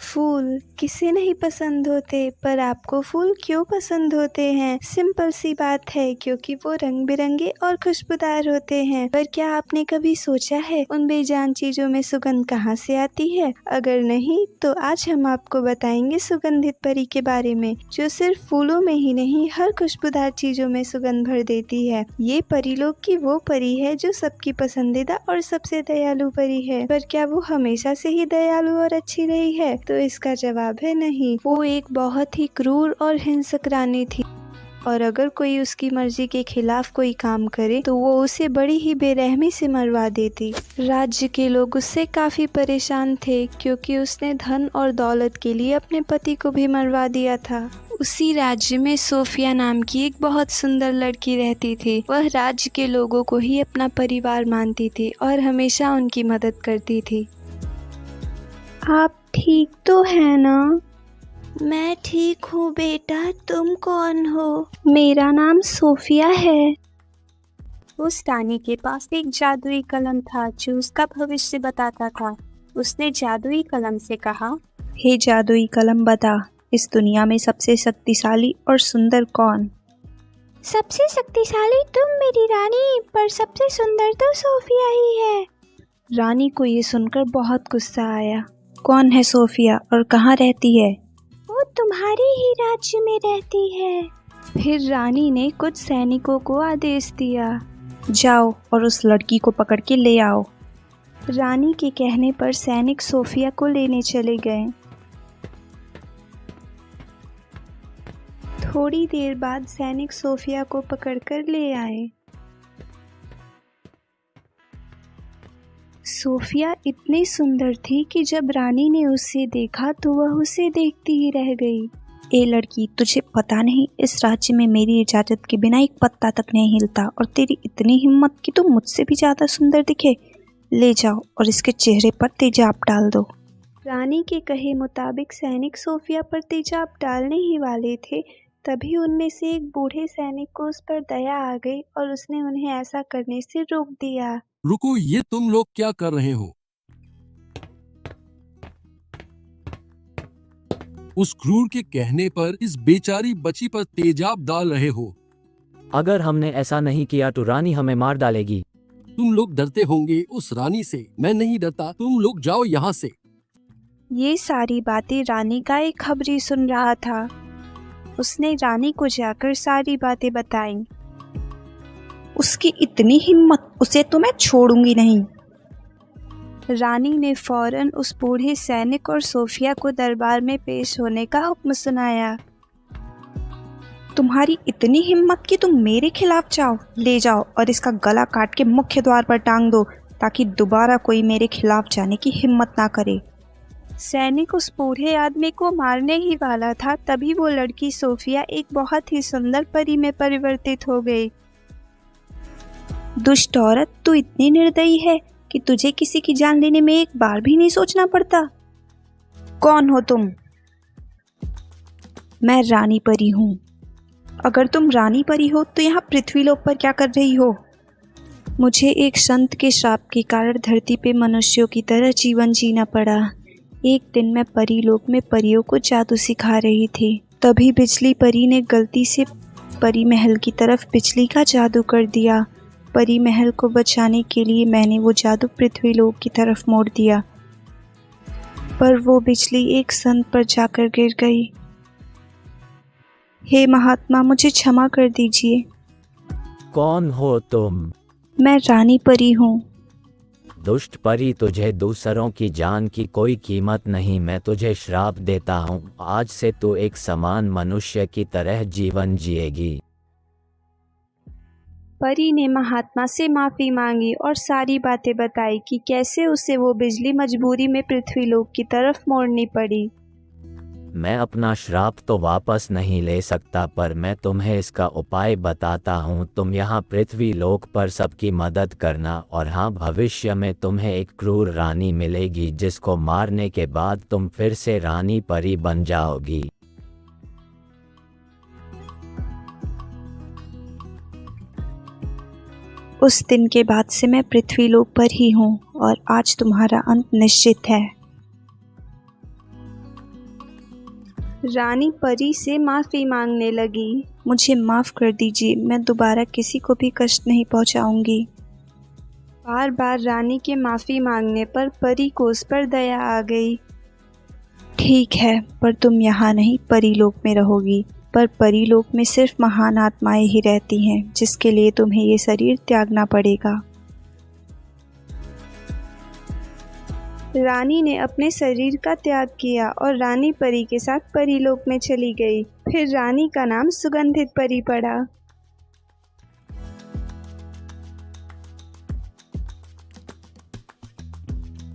फूल किसे नहीं पसंद होते, पर आपको फूल क्यों पसंद होते हैं? सिंपल सी बात है, क्योंकि वो रंग बिरंगे और खुशबूदार होते हैं। पर क्या आपने कभी सोचा है उन बेजान चीजों में सुगंध कहाँ से आती है? अगर नहीं तो आज हम आपको बताएंगे सुगंधित परी के बारे में, जो सिर्फ फूलों में ही नहीं हर खुशबूदार चीजों में सुगंध भर देती है। ये परीलोक की वो परी है जो सबकी पसंदीदा और सबसे दयालु परी है। पर क्या वो हमेशा से ही दयालु और अच्छी रही है? तो इसका जवाब है नहीं। वो एक बहुत ही क्रूर और हिंसक रानी थी, और अगर कोई उसकी मर्जी के खिलाफ कोई काम करे तो वो उसे बड़ी ही बेरहमी से मरवा देती। राज्य के लोग उससे काफी परेशान थे, क्योंकि उसने धन और दौलत के लिए अपने पति को भी मरवा दिया था। उसी राज्य में सोफिया नाम की एक बहुत सुंदर लड़की रहती थी। वह राज्य के लोगों को ही अपना परिवार मानती थी और हमेशा उनकी मदद करती थी। आप ठीक तो है ना? मैं ठीक हूँ बेटा, तुम कौन हो? मेरा नाम सोफिया है। उस रानी के पास एक जादुई कलम था जो उसका भविष्य बताता था। उसने जादुई कलम से कहा, हे जादुई कलम, बता, इस दुनिया में सबसे शक्तिशाली और सुंदर कौन? सबसे शक्तिशाली तुम मेरी रानी, पर सबसे सुंदर तो सोफिया ही है। रानी को ये सुनकर बहुत गुस्सा आया। कौन है सोफिया और कहाँ रहती है? वो तुम्हारे ही राज्य में रहती है। फिर रानी ने कुछ सैनिकों को आदेश दिया, जाओ और उस लड़की को पकड़ के ले आओ। रानी के कहने पर सैनिक सोफिया को लेने चले गए। थोड़ी देर बाद सैनिक सोफिया को पकड़कर ले आए। सोफिया इतनी सुंदर थी कि जब रानी ने उसे देखा तो वह उसे देखती ही रह गई। ए लड़की, तुझे पता नहीं इस राज्य में मेरी इजाजत के बिना एक पत्ता तक नहीं हिलता, और तेरी इतनी हिम्मत कि तू मुझसे भी ज्यादा सुंदर दिखे। ले जाओ और इसके चेहरे पर तेजाब डाल दो। रानी के कहे मुताबिक सैनिक सोफिया पर तेजाब डालने ही वाले थे, तभी उनमें से एक बूढ़े सैनिक को उस पर दया आ गई और उसने उन्हें ऐसा करने से रोक दिया। रुको, ये तुम लोग क्या कर रहे हो? उस क्रूर के कहने पर इस बेचारी बच्ची पर तेजाब डाल रहे हो। अगर हमने ऐसा नहीं किया तो रानी हमें मार डालेगी। तुम लोग डरते होंगे उस रानी से, मैं नहीं डरता, तुम लोग जाओ यहाँ से। ये सारी बातें रानी का एक खबरी सुन रहा था। उसने रानी को जाकर सारी बातें बताईं। उसकी इतनी हिम्मत, उसे तो मैं छोड़ूंगी नहीं। रानी ने फौरन उस बूढ़े सैनिक और सोफिया को दरबार में पेश होने का हुक्म सुनाया। तुम्हारी इतनी हिम्मत कि तुम मेरे खिलाफ जाओ, ले जाओ और इसका गला काट के मुख्य द्वार पर टांग दो, ताकि दोबारा कोई मेरे खिलाफ जाने की हिम्मत ना करे। सैनिक उस बूढ़े आदमी को मारने ही वाला था, तभी वो लड़की सोफिया एक बहुत ही सुंदर परी में परिवर्तित हो गई। दुष्ट औरत, तू इतनी निर्दयी है कि तुझे किसी की जान लेने में एक बार भी नहीं सोचना पड़ता। कौन हो तुम? मैं रानी परी हूँ। अगर तुम रानी परी हो तो यहाँ पृथ्वीलोक पर क्या कर रही हो? मुझे एक संत के श्राप के कारण धरती पे मनुष्यों की तरह जीवन जीना पड़ा। एक दिन मैं परीलोक में परियों को जादू सिखा रही थी, तभी बिजली परी ने गलती से परी महल की तरफ बिजली का जादू कर दिया। परी महल को बचाने के लिए मैंने वो जादू पृथ्वीलोक की तरफ मोड़ दिया, पर वो बिजली एक संत पर जाकर गिर गई। हे महात्मा, मुझे क्षमा कर दीजिए। कौन हो तुम? मैं रानी परी हूँ। दुष्ट परी, तुझे दूसरों की जान की कोई कीमत नहीं। मैं तुझे श्राप देता हूँ, आज से तू एक समान मनुष्य की तरह जीवन जिएगी। परी ने महात्मा से माफ़ी मांगी और सारी बातें बताई कि कैसे उसे वो बिजली मजबूरी में पृथ्वीलोक की तरफ मोड़नी पड़ी। मैं अपना श्राप तो वापस नहीं ले सकता, पर मैं तुम्हें इसका उपाय बताता हूँ। तुम यहाँ पृथ्वीलोक पर सबकी मदद करना, और हाँ, भविष्य में तुम्हें एक क्रूर रानी मिलेगी जिसको मारने के बाद तुम फिर से रानी परी बन जाओगी। उस दिन के बाद से मैं पृथ्वीलोक पर ही हूँ और आज तुम्हारा अंत निश्चित है। रानी परी से माफ़ी मांगने लगी। मुझे माफ़ कर दीजिए, मैं दोबारा किसी को भी कष्ट नहीं पहुंचाऊंगी। बार बार रानी के माफ़ी मांगने पर परी को उस पर दया आ गई। ठीक है, पर तुम यहाँ नहीं परीलोक में रहोगी। पर परीलोक में सिर्फ महान आत्माएं ही रहती हैं, जिसके लिए तुम्हें ये शरीर त्यागना पड़ेगा। रानी ने अपने शरीर का त्याग किया और रानी परी के साथ परीलोक में चली गई। फिर रानी का नाम सुगंधित परी पड़ा।